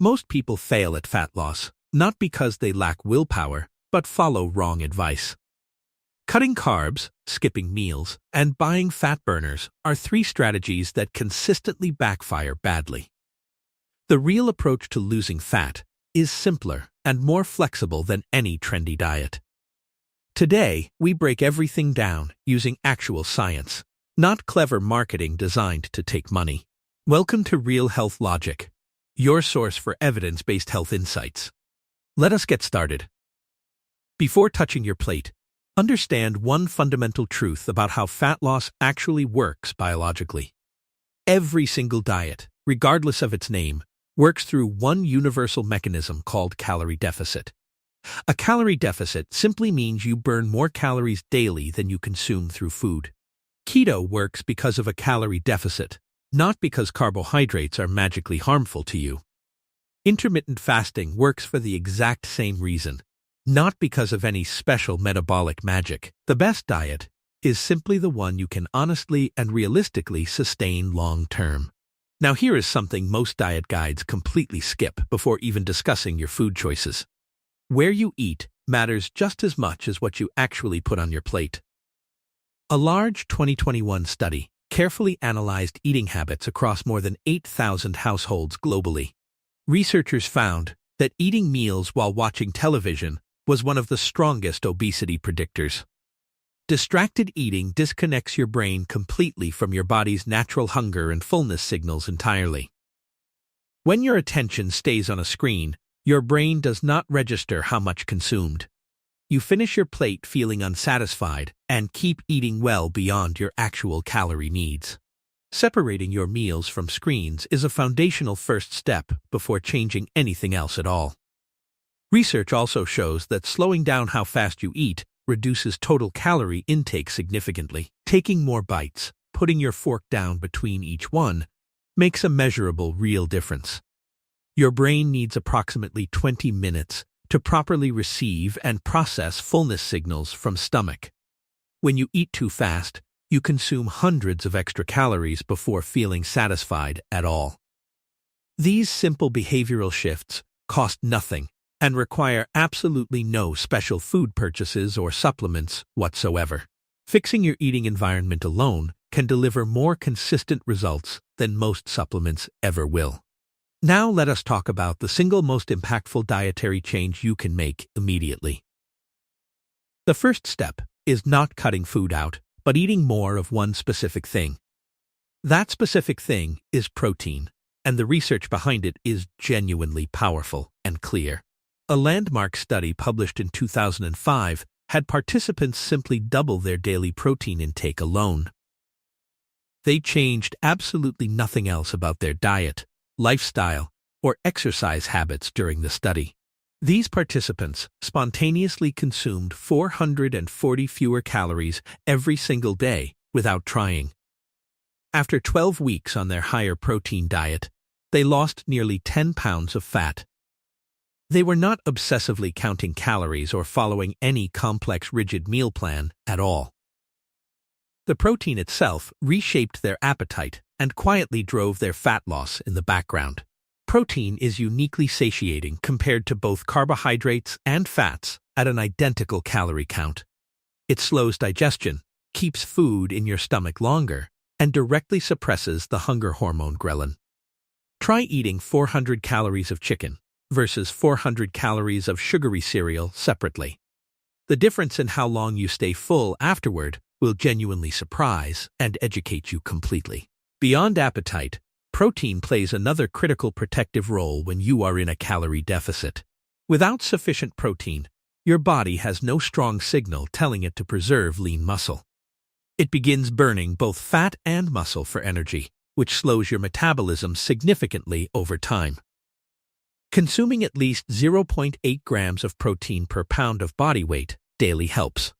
Most people fail at fat loss, not because they lack willpower, but follow wrong advice. Cutting carbs, skipping meals, and buying fat burners are three strategies that consistently backfire badly. The real approach to losing fat is simpler and more flexible than any trendy diet. Today, we break everything down using actual science, not clever marketing designed to take money. Welcome to Real Health Logic, your source for evidence-based health insights. Let us get started. Before touching your plate, understand one fundamental truth about how fat loss actually works biologically. Every single diet, regardless of its name, works through one universal mechanism called calorie deficit. A calorie deficit simply means you burn more calories daily than you consume through food. Keto works because of a calorie deficit, not because carbohydrates are magically harmful to you. Intermittent fasting works for the exact same reason, not because of any special metabolic magic. The best diet is simply the one you can honestly and realistically sustain long-term. Now here is something most diet guides completely skip before even discussing your food choices. Where you eat matters just as much as what you actually put on your plate. A large 2021 study carefully analyzed eating habits across more than 8,000 households globally. Researchers found that eating meals while watching television was one of the strongest obesity predictors. Distracted eating disconnects your brain completely from your body's natural hunger and fullness signals entirely. When your attention stays on a screen, your brain does not register how much consumed. You finish your plate feeling unsatisfied and keep eating well beyond your actual calorie needs. Separating your meals from screens is a foundational first step before changing anything else at all. Research also shows that slowing down how fast you eat reduces total calorie intake significantly. Taking more bites, putting your fork down between each one, makes a measurable real difference. Your brain needs approximately 20 minutes to properly receive and process fullness signals from stomach. When you eat too fast, you consume hundreds of extra calories before feeling satisfied at all. These simple behavioral shifts cost nothing and require absolutely no special food purchases or supplements whatsoever. Fixing your eating environment alone can deliver more consistent results than most supplements ever will. Now let us talk about the single most impactful dietary change you can make immediately. The first step is not cutting food out, but eating more of one specific thing. That specific thing is protein, and the research behind it is genuinely powerful and clear. A landmark study published in 2005 had participants simply double their daily protein intake alone. They changed absolutely nothing else about their diet, lifestyle, or exercise habits during the study. These participants spontaneously consumed 440 fewer calories every single day without trying. After 12 weeks on their higher protein diet, they lost nearly 10 pounds of fat. They were not obsessively counting calories or following any complex rigid meal plan at all. The protein itself reshaped their appetite and quietly drove their fat loss in the background. Protein is uniquely satiating compared to both carbohydrates and fats at an identical calorie count. It slows digestion, keeps food in your stomach longer, and directly suppresses the hunger hormone ghrelin. Try eating 400 calories of chicken versus 400 calories of sugary cereal separately. The difference in how long you stay full afterward will genuinely surprise and educate you completely. Beyond appetite, protein plays another critical protective role when you are in a calorie deficit. Without sufficient protein, your body has no strong signal telling it to preserve lean muscle. It begins burning both fat and muscle for energy, which slows your metabolism significantly over time. Consuming at least 0.8 grams of protein per pound of body weight daily helps.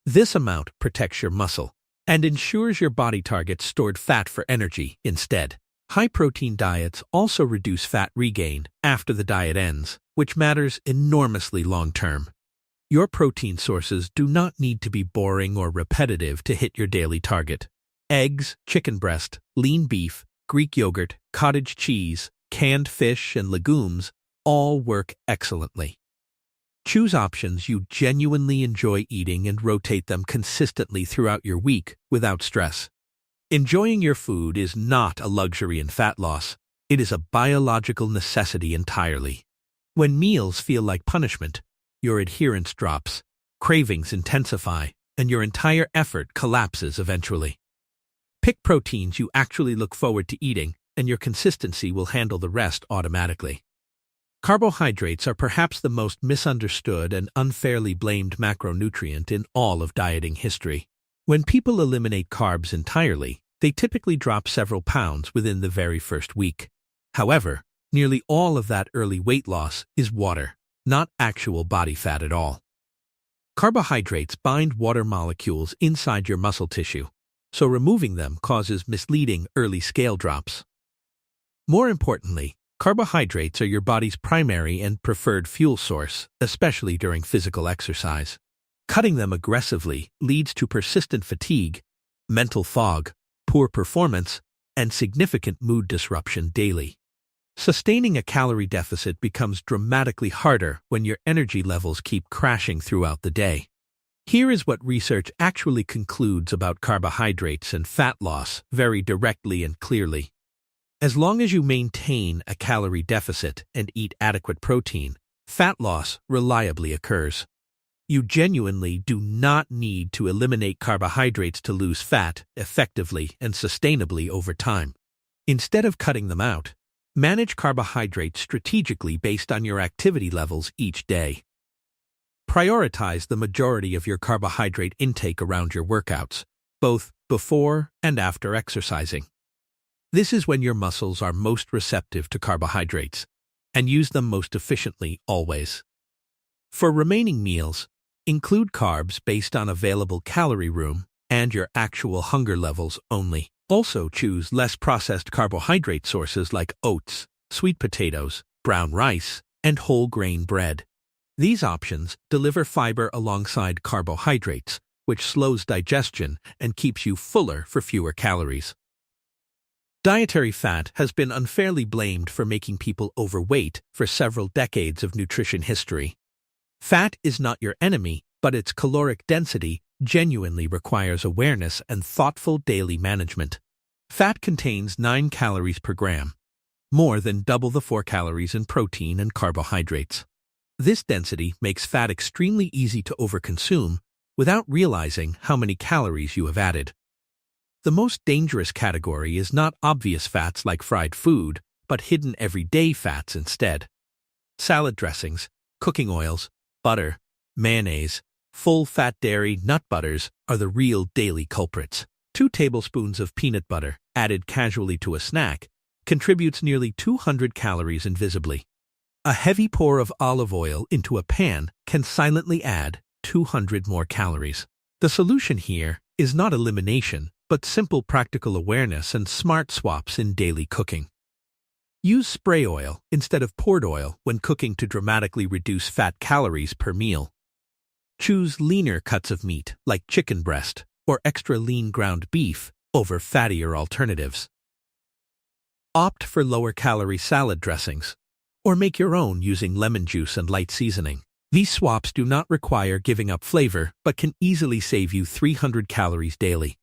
This amount protects your muscle and ensures your body targets stored fat for energy instead. High-protein diets also reduce fat regain after the diet ends, which matters enormously long-term. Your protein sources do not need to be boring or repetitive to hit your daily target. Eggs, chicken breast, lean beef, Greek yogurt, cottage cheese, canned fish, and legumes all work excellently. Choose options you genuinely enjoy eating and rotate them consistently throughout your week without stress. Enjoying your food is not a luxury in fat loss. It is a biological necessity entirely. When meals feel like punishment, your adherence drops, cravings intensify, and your entire effort collapses eventually. Pick proteins you actually look forward to eating, and your consistency will handle the rest automatically. Carbohydrates are perhaps the most misunderstood and unfairly blamed macronutrient in all of dieting history. When people eliminate carbs entirely, they typically drop several pounds within the very first week. However, nearly all of that early weight loss is water, not actual body fat at all. Carbohydrates bind water molecules inside your muscle tissue, so removing them causes misleading early scale drops. More importantly, carbohydrates are your body's primary and preferred fuel source, especially during physical exercise. Cutting them aggressively leads to persistent fatigue, mental fog, poor performance, and significant mood disruption daily. Sustaining a calorie deficit becomes dramatically harder when your energy levels keep crashing throughout the day. Here is what research actually concludes about carbohydrates and fat loss very directly and clearly. As long as you maintain a calorie deficit and eat adequate protein, fat loss reliably occurs. You genuinely do not need to eliminate carbohydrates to lose fat effectively and sustainably over time. Instead of cutting them out, manage carbohydrates strategically based on your activity levels each day. Prioritize the majority of your carbohydrate intake around your workouts, both before and after exercising. This is when your muscles are most receptive to carbohydrates, and use them most efficiently always. For remaining meals, include carbs based on available calorie room and your actual hunger levels only. Also choose less processed carbohydrate sources like oats, sweet potatoes, brown rice, and whole grain bread. These options deliver fiber alongside carbohydrates, which slows digestion and keeps you fuller for fewer calories. Dietary fat has been unfairly blamed for making people overweight for several decades of nutrition history. Fat is not your enemy, but its caloric density genuinely requires awareness and thoughtful daily management. Fat contains 9 calories per gram, more than double the 4 calories in protein and carbohydrates. This density makes fat extremely easy to overconsume without realizing how many calories you have added. The most dangerous category is not obvious fats like fried food, but hidden everyday fats instead. Salad dressings, cooking oils, butter, mayonnaise, full-fat dairy nut butters are the real daily culprits. 2 tablespoons of peanut butter, added casually to a snack, contributes nearly 200 calories invisibly. A heavy pour of olive oil into a pan can silently add 200 more calories. The solution here is not elimination, but simple practical awareness and smart swaps in daily cooking. Use spray oil instead of poured oil when cooking to dramatically reduce fat calories per meal. Choose leaner cuts of meat like chicken breast or extra lean ground beef over fattier alternatives. Opt for lower-calorie salad dressings, or make your own using lemon juice and light seasoning. These swaps do not require giving up flavor, but can easily save you 300 calories daily.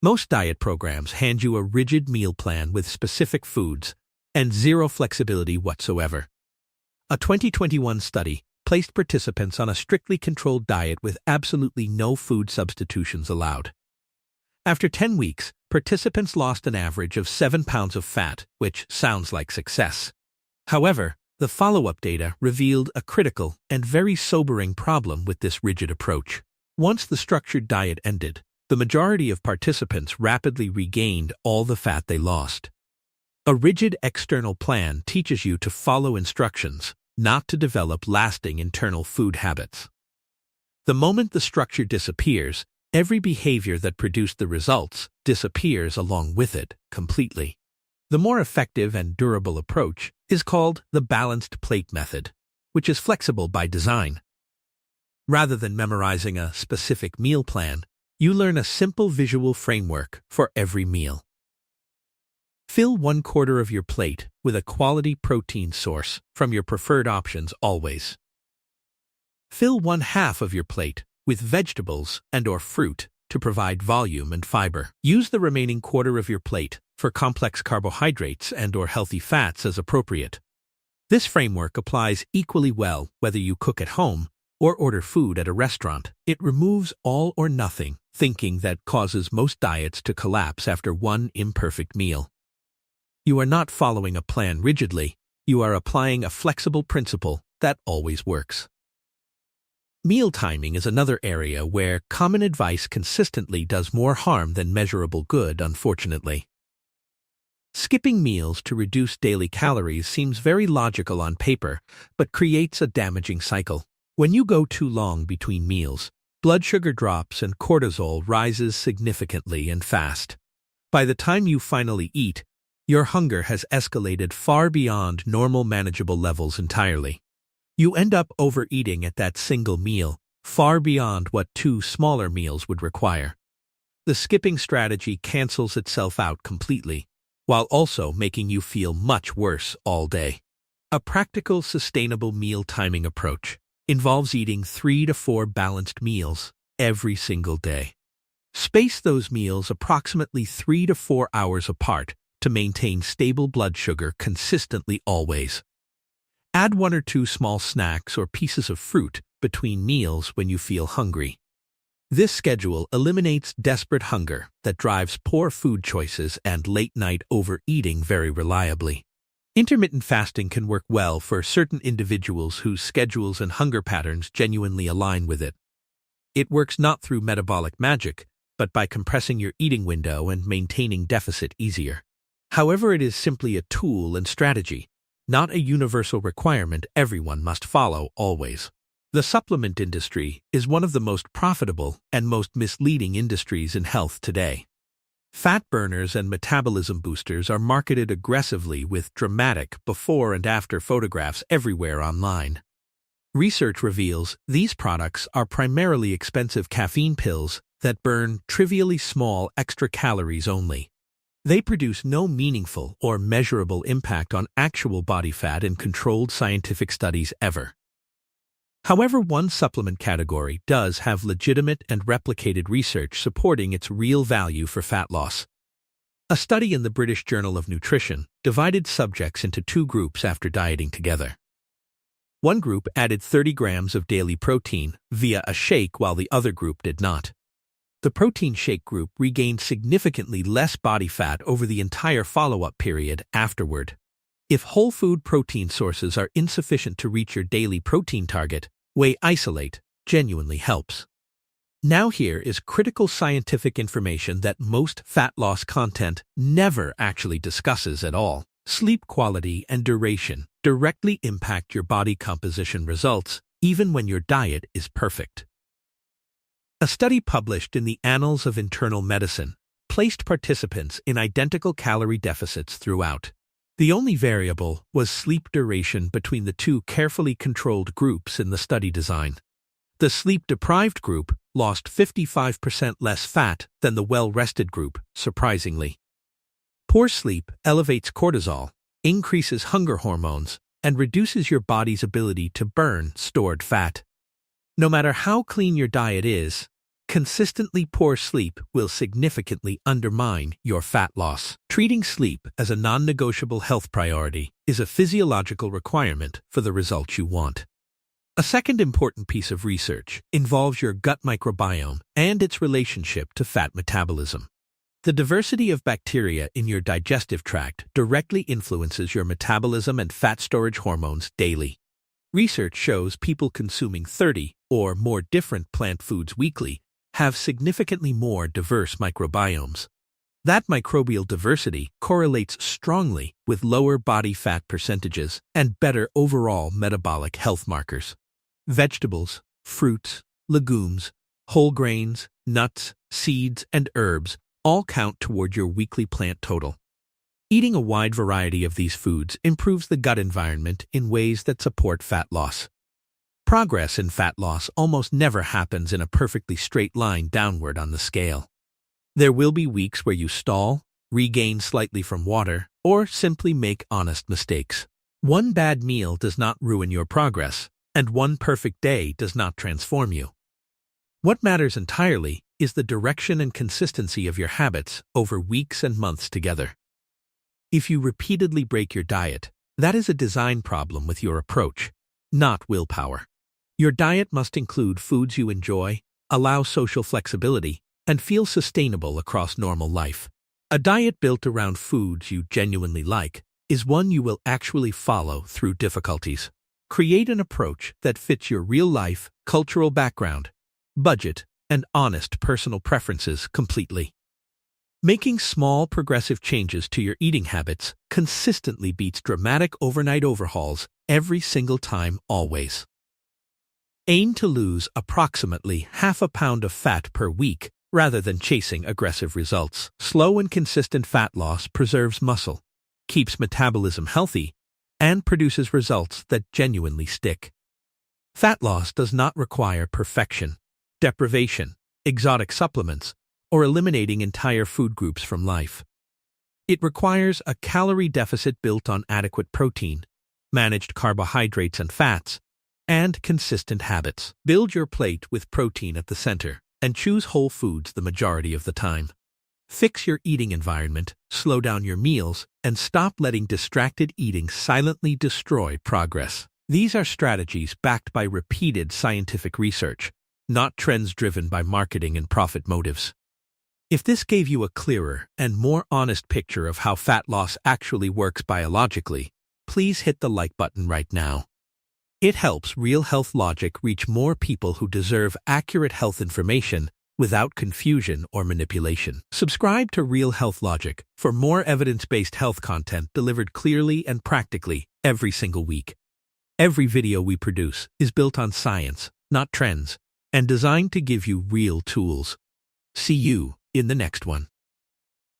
Most diet programs hand you a rigid meal plan with specific foods and zero flexibility whatsoever. A 2021 study placed participants on a strictly controlled diet with absolutely no food substitutions allowed. After 10 weeks, participants lost an average of 7 pounds of fat, which sounds like success. However, the follow-up data revealed a critical and very sobering problem with this rigid approach. Once the structured diet ended, the majority of participants rapidly regained all the fat they lost. A rigid external plan teaches you to follow instructions, not to develop lasting internal food habits. The moment the structure disappears, every behavior that produced the results disappears along with it completely. The more effective and durable approach is called the balanced plate method, which is flexible by design. Rather than memorizing a specific meal plan, you learn a simple visual framework for every meal. Fill 1/4 of your plate with a quality protein source from your preferred options always. Fill 1/2 of your plate with vegetables and/or fruit to provide volume and fiber. Use the remaining 1/4 of your plate for complex carbohydrates and/or healthy fats as appropriate. This framework applies equally well whether you cook at home or order food at a restaurant. It removes all or nothing thinking that causes most diets to collapse after one imperfect meal. You are not following a plan rigidly, you are applying a flexible principle that always works. Meal timing is another area where common advice consistently does more harm than measurable good, unfortunately. Skipping meals to reduce daily calories seems very logical on paper, but creates a damaging cycle. When you go too long between meals, blood sugar drops and cortisol rises significantly and fast. By the time you finally eat, your hunger has escalated far beyond normal manageable levels entirely. You end up overeating at that single meal, far beyond what 2 smaller meals would require. The skipping strategy cancels itself out completely, while also making you feel much worse all day. A practical, sustainable meal timing approach involves eating 3 to 4 balanced meals every single day. Space those meals approximately 3 to 4 hours apart to maintain stable blood sugar consistently always. Add 1 or 2 small snacks or pieces of fruit between meals when you feel hungry. This schedule eliminates desperate hunger that drives poor food choices and late-night overeating very reliably. Intermittent fasting can work well for certain individuals whose schedules and hunger patterns genuinely align with it. It works not through metabolic magic, but by compressing your eating window and maintaining deficit easier. However, it is simply a tool and strategy, not a universal requirement everyone must follow always. The supplement industry is one of the most profitable and most misleading industries in health today. Fat burners and metabolism boosters are marketed aggressively with dramatic before and after photographs everywhere online. Research reveals these products are primarily expensive caffeine pills that burn trivially small extra calories only. They produce no meaningful or measurable impact on actual body fat in controlled scientific studies ever. However, one supplement category does have legitimate and replicated research supporting its real value for fat loss. A study in the British Journal of Nutrition divided subjects into 2 groups after dieting together. One group added 30 grams of daily protein via a shake while the other group did not. The protein shake group regained significantly less body fat over the entire follow-up period afterward. If whole food protein sources are insufficient to reach your daily protein target, whey isolate genuinely helps. Now here is critical scientific information that most fat loss content never actually discusses at all. Sleep quality and duration directly impact your body composition results, even when your diet is perfect. A study published in the Annals of Internal Medicine placed participants in identical calorie deficits throughout. The only variable was sleep duration between the 2 carefully controlled groups in the study design. The sleep-deprived group lost 55% less fat than the well-rested group, surprisingly. Poor sleep elevates cortisol, increases hunger hormones, and reduces your body's ability to burn stored fat. No matter how clean your diet is, consistently poor sleep will significantly undermine your fat loss. Treating sleep as a non-negotiable health priority is a physiological requirement for the results you want. A second important piece of research involves your gut microbiome and its relationship to fat metabolism. The diversity of bacteria in your digestive tract directly influences your metabolism and fat storage hormones daily. Research shows people consuming 30 or more different plant foods weekly have significantly more diverse microbiomes. That microbial diversity correlates strongly with lower body fat percentages and better overall metabolic health markers. Vegetables, fruits, legumes, whole grains, nuts, seeds, and herbs all count toward your weekly plant total. Eating a wide variety of these foods improves the gut environment in ways that support fat loss. Progress in fat loss almost never happens in a perfectly straight line downward on the scale. There will be weeks where you stall, regain slightly from water, or simply make honest mistakes. One bad meal does not ruin your progress, and one perfect day does not transform you. What matters entirely is the direction and consistency of your habits over weeks and months together. If you repeatedly break your diet, that is a design problem with your approach, not willpower. Your diet must include foods you enjoy, allow social flexibility, and feel sustainable across normal life. A diet built around foods you genuinely like is one you will actually follow through difficulties. Create an approach that fits your real life, cultural background, budget, and honest personal preferences completely. Making small, progressive changes to your eating habits consistently beats dramatic overnight overhauls every single time, always. Aim to lose approximately half a pound of fat per week rather than chasing aggressive results. Slow and consistent fat loss preserves muscle, keeps metabolism healthy, and produces results that genuinely stick. Fat loss does not require perfection, deprivation, exotic supplements, or eliminating entire food groups from life. It requires a calorie deficit built on adequate protein, managed carbohydrates and fats, and consistent habits. Build your plate with protein at the center, and choose whole foods the majority of the time. Fix your eating environment, slow down your meals, and stop letting distracted eating silently destroy progress. These are strategies backed by repeated scientific research, not trends driven by marketing and profit motives. If this gave you a clearer and more honest picture of how fat loss actually works biologically, please hit the like button right now. It helps Real Health Logic reach more people who deserve accurate health information without confusion or manipulation. Subscribe to Real Health Logic for more evidence-based health content delivered clearly and practically every single week. Every video we produce is built on science, not trends, and designed to give you real tools. See you in the next one.